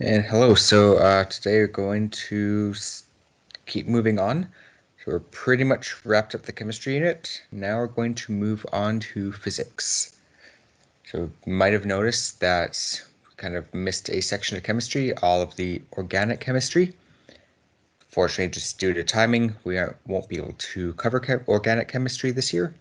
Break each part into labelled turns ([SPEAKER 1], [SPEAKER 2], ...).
[SPEAKER 1] And hello, today we're going to keep moving on. So we're pretty much wrapped up the chemistry unit. Now we're going to move on to physics. So you might have noticed that we kind of missed a section of chemistry, all of the organic chemistry. Fortunately, just due to timing, won't be able to cover organic chemistry this year.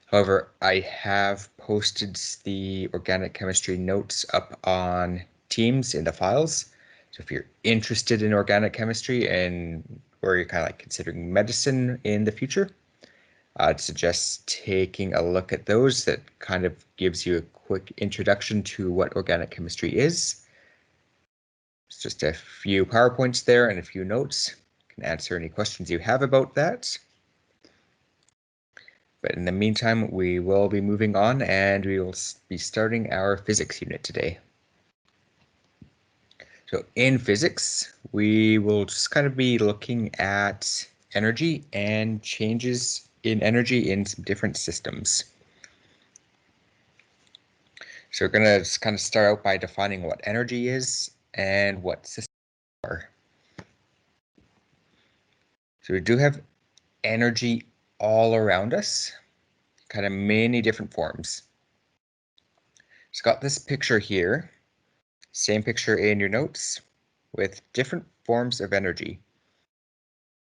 [SPEAKER 1] However, I have posted the organic chemistry notes up on Teams in the files. So if you're interested in organic chemistry or you're kind of like considering medicine in the future, I'd suggest taking a look at those. That kind of gives you a quick introduction to what organic chemistry is. It's just a few PowerPoints there and a few notes. I can answer any questions you have about that. But in the meantime, we will be moving on and we will be starting our physics unit today. So in physics, we will just kind of be looking at energy and changes in energy in some different systems. So we're going to just kind of start out by defining what energy is and what systems are. So we do have energy all around us, kind of many different forms. It's got this picture here, same picture in your notes, with different forms of energy.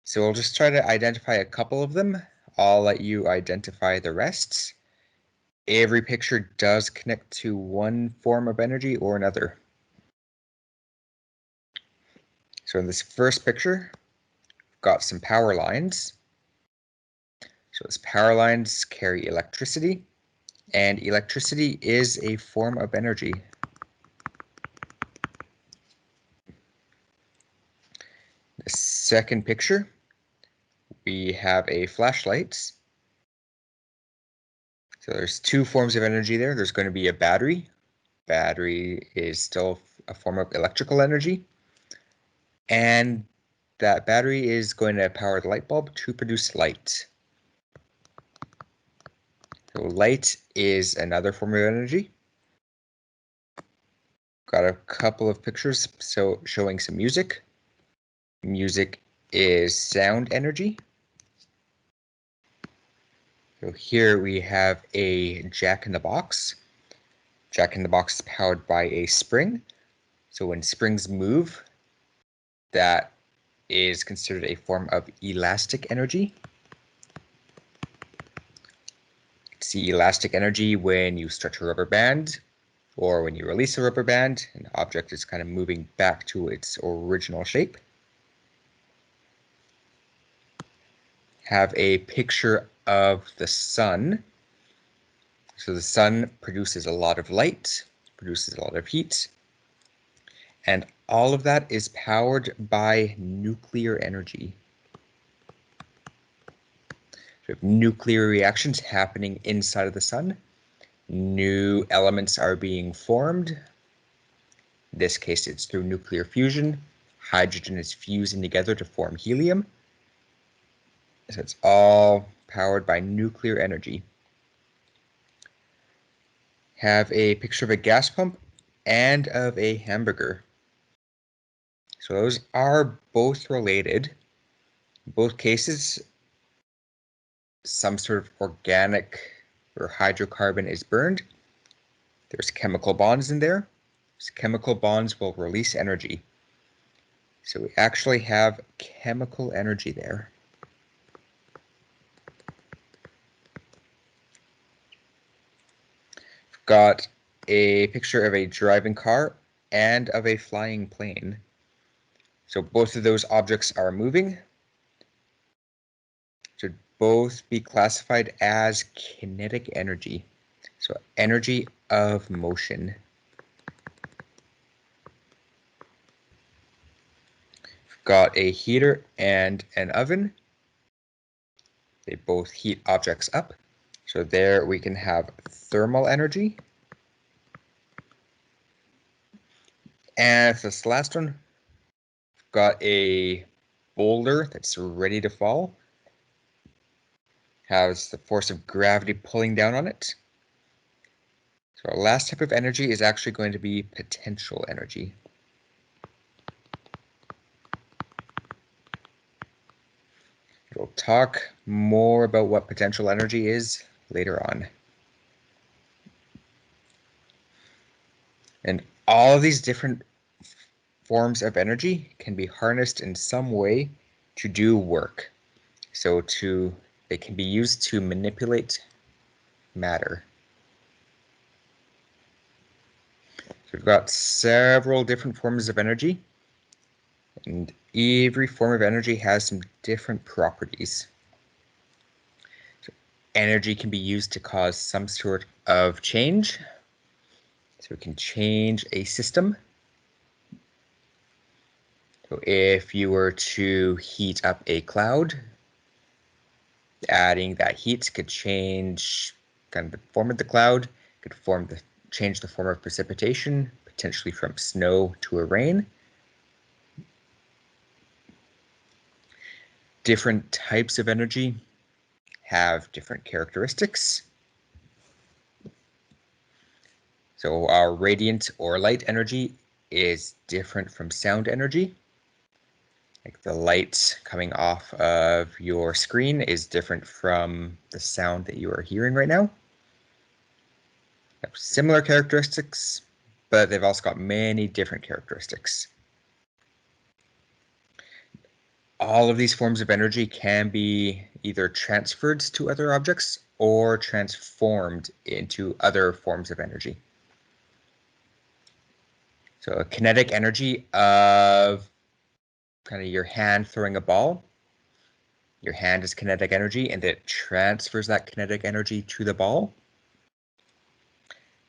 [SPEAKER 1] So we'll just try to identify a couple of them. I'll let you identify the rest. Every picture does connect to one form of energy or another. So in this first picture, we've got some power lines. So these power lines carry electricity, and electricity is a form of energy. The second picture, we have a flashlight. So there's two forms of energy there. There's going to be a battery. Battery is still a form of electrical energy. And that battery is going to power the light bulb to produce light. So light is another form of energy. Got a couple of pictures showing some music. Music is sound energy. So here we have a jack-in-the-box. Jack-in-the-box is powered by a spring. So when springs move, that is considered a form of elastic energy. See elastic energy when you stretch a rubber band or when you release a rubber band, an object is kind of moving back to its original shape. Have a picture of the sun. So the sun produces a lot of light, produces a lot of heat, and all of that is powered by nuclear energy. So we have nuclear reactions happening inside of the sun. New elements are being formed. In this case, it's through nuclear fusion. Hydrogen is fusing together to form helium. So it's all powered by nuclear energy. Have a picture of a gas pump and of a hamburger. So those are both related. In both cases, some sort of organic or hydrocarbon is burned. There's chemical bonds in there. These chemical bonds will release energy. So we actually have chemical energy there. We've got a picture of a driving car and of a flying plane. So both of those objects are moving. Should both be classified as kinetic energy. So energy of motion. We've got a heater and an oven. They both heat objects up. So there we can have thermal energy. And for this last one, we've got a boulder that's ready to fall. Has the force of gravity pulling down on it. So our last type of energy is actually going to be potential energy. talk more about what potential energy is later on. And all of these different forms of energy can be harnessed in some way to do work. So they can be used to manipulate matter. So we've got several different forms of energy, and every form of energy has some different properties. So energy can be used to cause some sort of change. So it can change a system. So if you were to heat up a cloud, adding that heat could change kind of the form of the cloud, could change the form of precipitation, potentially from snow to a rain. Different types of energy have different characteristics. So our radiant or light energy is different from sound energy. Like the light coming off of your screen is different from the sound that you are hearing right now. They have similar characteristics, but they've also got many different characteristics. All of these forms of energy can be either transferred to other objects or transformed into other forms of energy. So kinetic energy of kind of your hand throwing a ball. Your hand is kinetic energy, and it transfers that kinetic energy to the ball.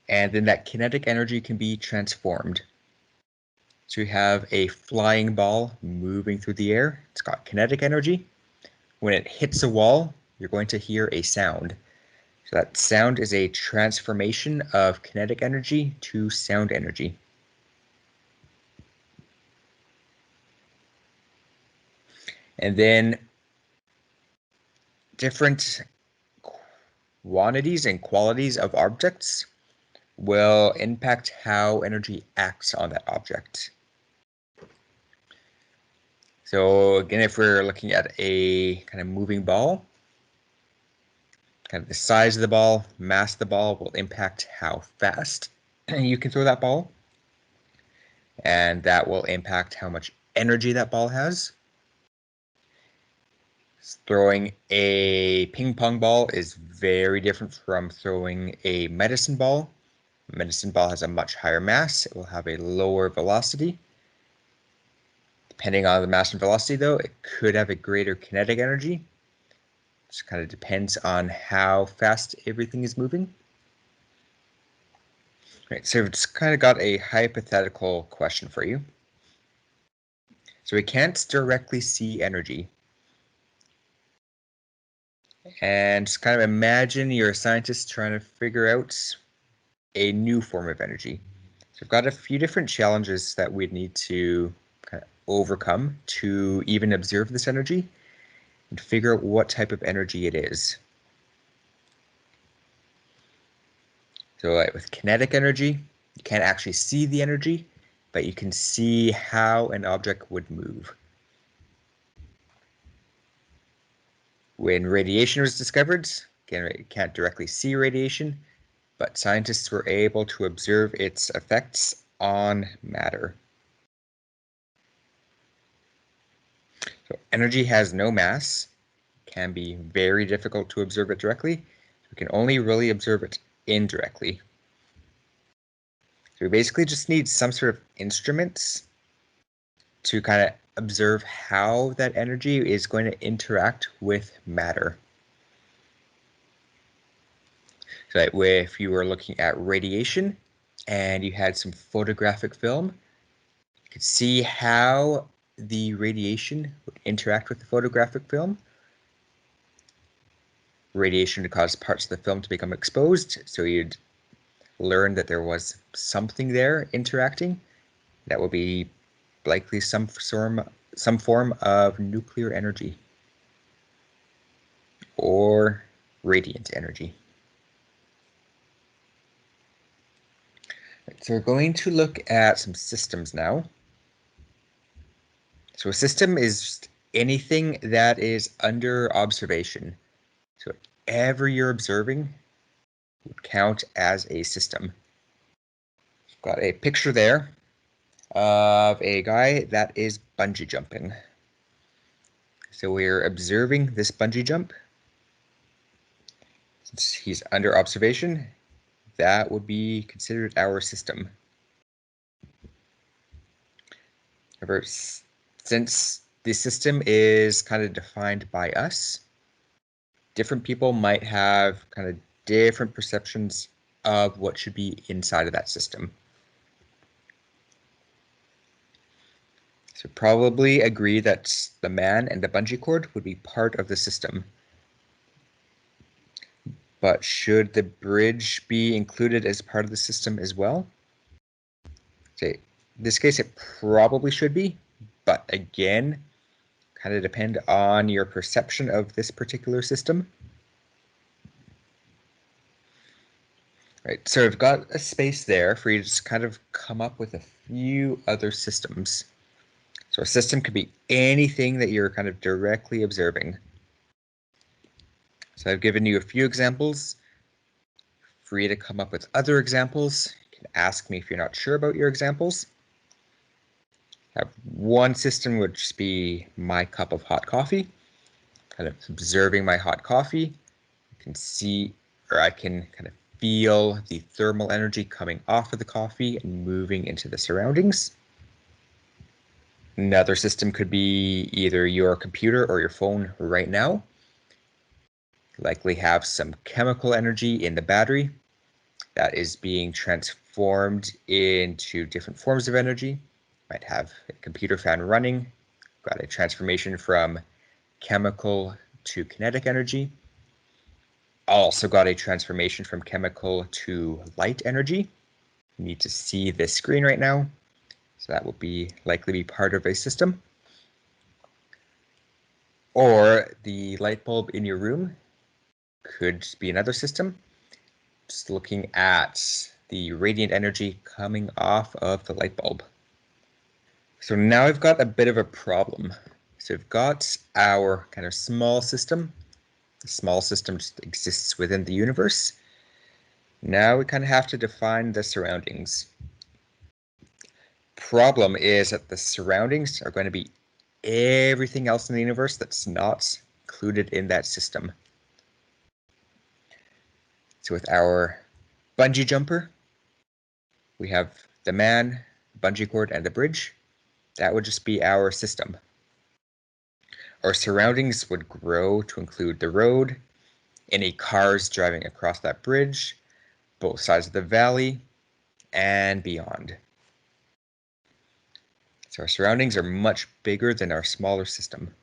[SPEAKER 1] And then that kinetic energy can be transformed. So you have a flying ball moving through the air. It's got kinetic energy. When it hits a wall, you're going to hear a sound. So that sound is a transformation of kinetic energy to sound energy. And then different quantities and qualities of objects will impact how energy acts on that object. So again, if we're looking at a kind of moving ball, kind of the size of the ball, mass of the ball will impact how fast you can throw that ball. And that will impact how much energy that ball has. Throwing a ping pong ball is very different from throwing a medicine ball. A medicine ball has a much higher mass. It will have a lower velocity. Depending on the mass and velocity, though, it could have a greater kinetic energy. It kind of depends on how fast everything is moving. Right, so it's kind of got a hypothetical question for you. So we can't directly see energy. And just kind of imagine you're a scientist trying to figure out a new form of energy. So we've got a few different challenges that we'd need to kind of overcome to even observe this energy and figure out what type of energy it is. So with kinetic energy, you can't actually see the energy, but you can see how an object would move. When radiation was discovered, again, you can't directly see radiation, but scientists were able to observe its effects on matter. So energy has no mass, can be very difficult to observe it directly. We can only really observe it indirectly. So we basically just need some sort of instruments to kind of observe how that energy is going to interact with matter. So that way, if you were looking at radiation and you had some photographic film, you could see how the radiation would interact with the photographic film. Radiation would cause parts of the film to become exposed, so you'd learn that there was something there interacting. That would be likely some form of nuclear energy or radiant energy. So we're going to look at some systems now. So a system is anything that is under observation. So whatever you're observing would count as a system. Got a picture there of a guy that is bungee jumping. So we're observing this bungee jump. Since he's under observation, that would be considered our system. However, since the system is kind of defined by us, different people might have kind of different perceptions of what should be inside of that system. So probably agree that the man and the bungee cord would be part of the system. But should the bridge be included as part of the system as well? Okay, in this case, it probably should be, but again, kind of depend on your perception of this particular system. Right, so I've got a space there for you to just kind of come up with a few other systems. So a system could be anything that you're kind of directly observing. So I've given you a few examples. For you to come up with other examples, you can ask me if you're not sure about your examples. Have one system would just be my cup of hot coffee, kind of observing my hot coffee. You can see, or I can kind of feel the thermal energy coming off of the coffee and moving into the surroundings. Another system could be either your computer or your phone right now. Likely have some chemical energy in the battery that is being transformed into different forms of energy. Might have a computer fan running, got a transformation from chemical to kinetic energy. Also got a transformation from chemical to light energy. You need to see this screen right now. So that will be likely be part of a system. Or the light bulb in your room could be another system. Just looking at the radiant energy coming off of the light bulb. So now I've got a bit of a problem. So we've got our kind of small system. The small system just exists within the universe. Now we kind of have to define the surroundings. Problem is that the surroundings are going to be everything else in the universe that's not included in that system. So with our bungee jumper, we have the man, bungee cord, and the bridge. That would just be our system. Our surroundings would grow to include the road, any cars driving across that bridge, both sides of the valley, and beyond. So our surroundings are much bigger than our smaller system.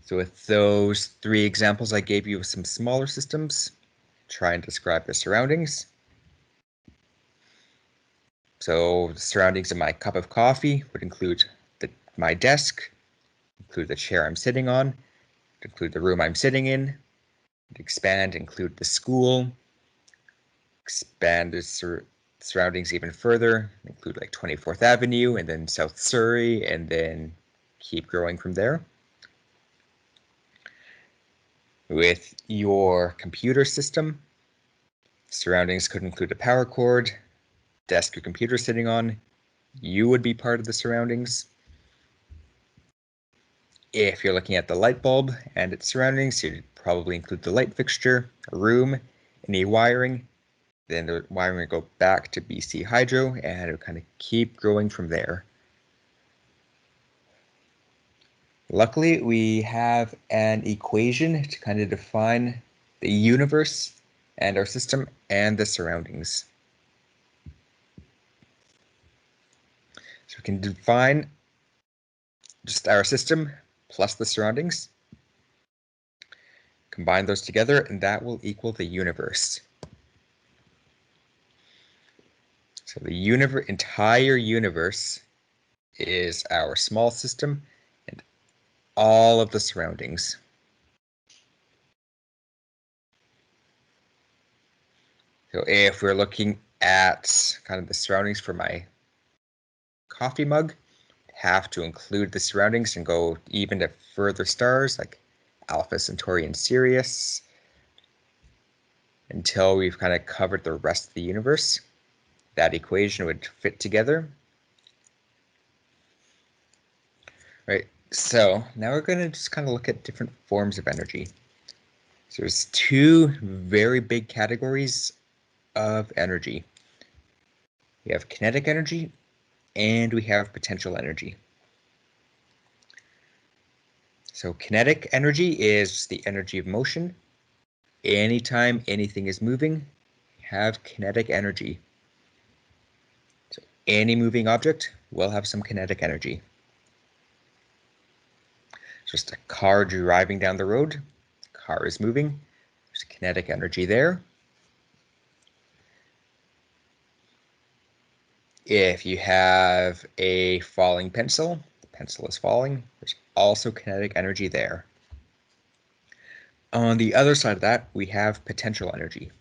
[SPEAKER 1] So with those three examples I gave you of some smaller systems, try and describe the surroundings. So the surroundings of my cup of coffee would include my desk, include the chair I'm sitting on, include the room I'm sitting in, expand, include the school, expand the surroundings even further, include like 24th Avenue and then South Surrey, and then keep growing from there. With your computer system, surroundings could include a power cord, desk your computer sitting on. You would be part of the surroundings. If you're looking at the light bulb and its surroundings, you'd probably include the light fixture, a room, any wiring. Then the wiring would go back to BC Hydro, and it would kind of keep growing from there. Luckily, we have an equation to kind of define the universe and our system and the surroundings. So we can define just our system plus the surroundings, combine those together, and that will equal the universe. So the entire universe is our small system and all of the surroundings. So if we're looking at kind of the surroundings for my coffee mug, have to include the surroundings and go even to further stars like Alpha Centauri and Sirius until we've kind of covered the rest of the universe. That equation would fit together. Right, so now we're going to just kind of look at different forms of energy. So there's two very big categories of energy. We have kinetic energy and we have potential energy. So kinetic energy is the energy of motion. Anytime anything is moving, have kinetic energy. So any moving object will have some kinetic energy. Just a car driving down the road, car is moving, there's kinetic energy there. If you have a falling pencil, the pencil is falling, there's also kinetic energy there. On the other side of that, we have potential energy.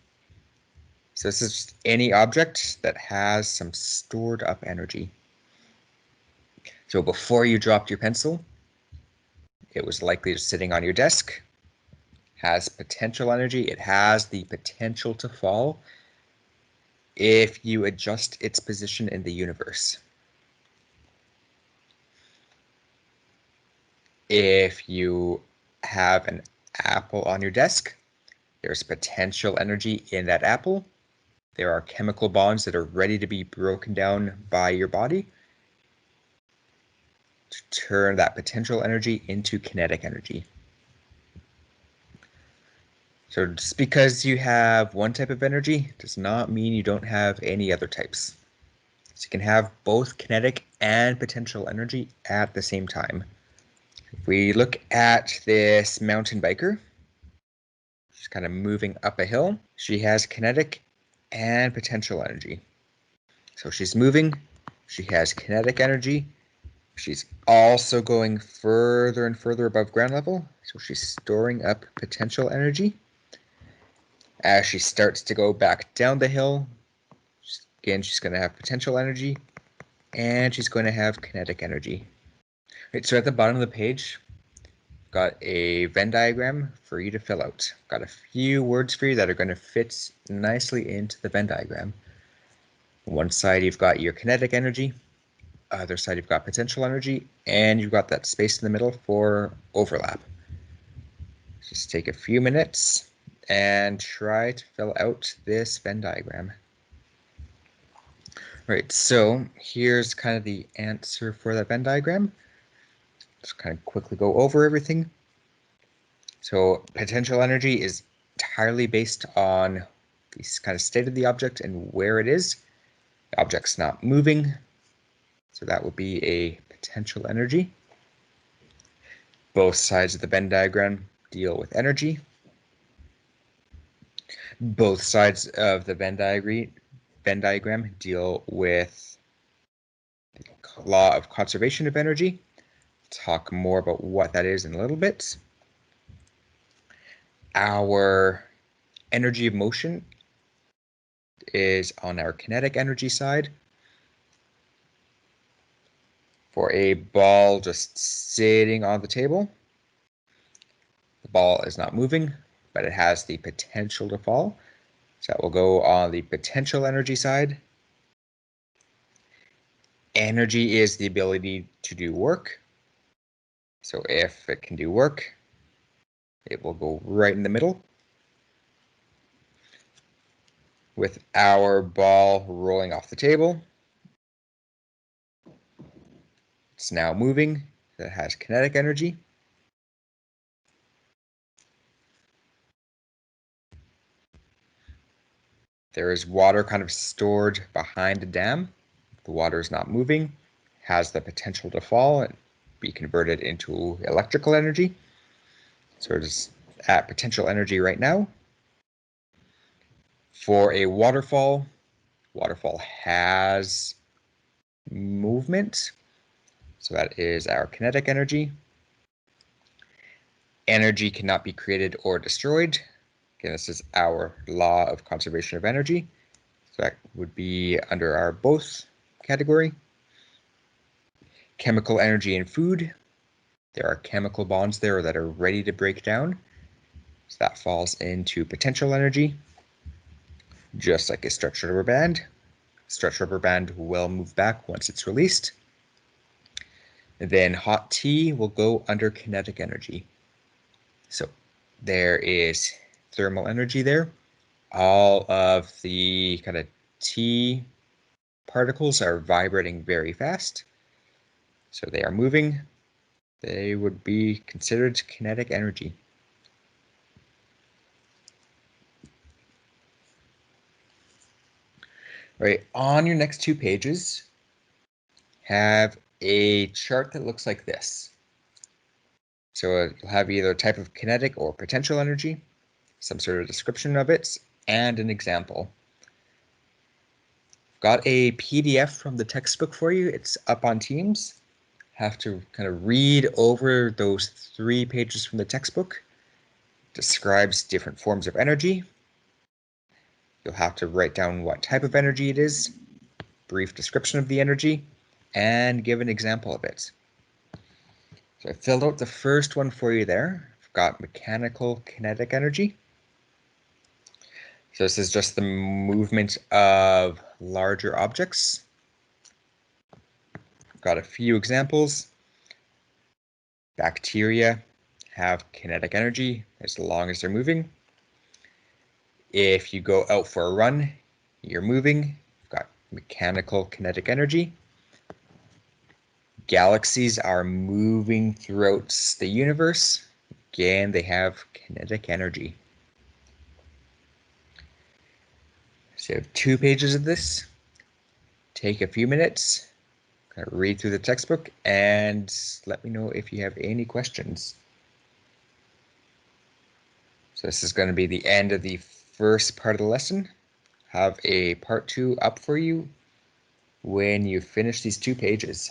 [SPEAKER 1] So this is just any object that has some stored up energy. So before you dropped your pencil, it was likely just sitting on your desk, has potential energy, it has the potential to fall if you adjust its position in the universe. If you have an apple on your desk, there's potential energy in that apple. There are chemical bonds that are ready to be broken down by your body to turn that potential energy into kinetic energy. So just because you have one type of energy does not mean you don't have any other types. So you can have both kinetic and potential energy at the same time. If we look at this mountain biker, she's kind of moving up a hill. She has kinetic and potential energy. So she's moving, she has kinetic energy. She's also going further and further above ground level, so she's storing up potential energy. As she starts to go back down the hill, again, she's going to have potential energy, and she's going to have kinetic energy. Right, so at the bottom of the page, I've got a Venn diagram for you to fill out. I've got a few words for you that are going to fit nicely into the Venn diagram. One side, you've got your kinetic energy. Other side, you've got potential energy, and you've got that space in the middle for overlap. Just take a few minutes and try to fill out this Venn diagram. Right, so here's kind of the answer for that Venn diagram. Just kind of quickly go over everything. So potential energy is entirely based on the kind of state of the object and where it is. The object's not moving, so that would be a potential energy. Both sides of the Venn diagram deal with energy. Both sides of the Venn diagram deal with the law of conservation of energy. Talk more about what that is in a little bit. Our energy of motion is on our kinetic energy side. For a ball just sitting on the table, the ball is not moving, but it has the potential to fall. So that will go on the potential energy side. Energy is the ability to do work. So if it can do work, it will go right in the middle. With our ball rolling off the table, it's now moving. That has kinetic energy. There is water kind of stored behind a dam. The water is not moving, has the potential to fall and be converted into electrical energy. So it is at potential energy right now. For a waterfall has movement. So that is our kinetic energy. Energy cannot be created or destroyed. Again, this is our law of conservation of energy. So that would be under our both category. chemical energy in food. There are chemical bonds there that are ready to break down. So that falls into potential energy. Just like a stretched rubber band. Stretched rubber band will move back once it's released. And then hot tea will go under kinetic energy. So there is thermal energy there. All of the kind of tea particles are vibrating very fast. So they are moving. They would be considered kinetic energy. All right, on your next 2 pages, have a chart that looks like this. So you'll have either a type of kinetic or potential energy, some sort of description of it, and an example. Got a PDF from the textbook for you. It's up on Teams. Have to kind of read over those 3 pages from the textbook. Describes different forms of energy. You'll have to write down what type of energy it is, brief description of the energy, and give an example of it. So I filled out the first one for you there. I've got mechanical kinetic energy. So this is just the movement of larger objects. I've got a few examples. Bacteria have kinetic energy as long as they're moving. If you go out for a run, you're moving. You've got mechanical kinetic energy. Galaxies are moving throughout the universe. Again, they have kinetic energy. So you have 2 pages of this. Take a few minutes, kind of read through the textbook, and let me know if you have any questions. So this is going to be the end of the first part of the lesson. Have a part 2 up for you when you finish these 2 pages.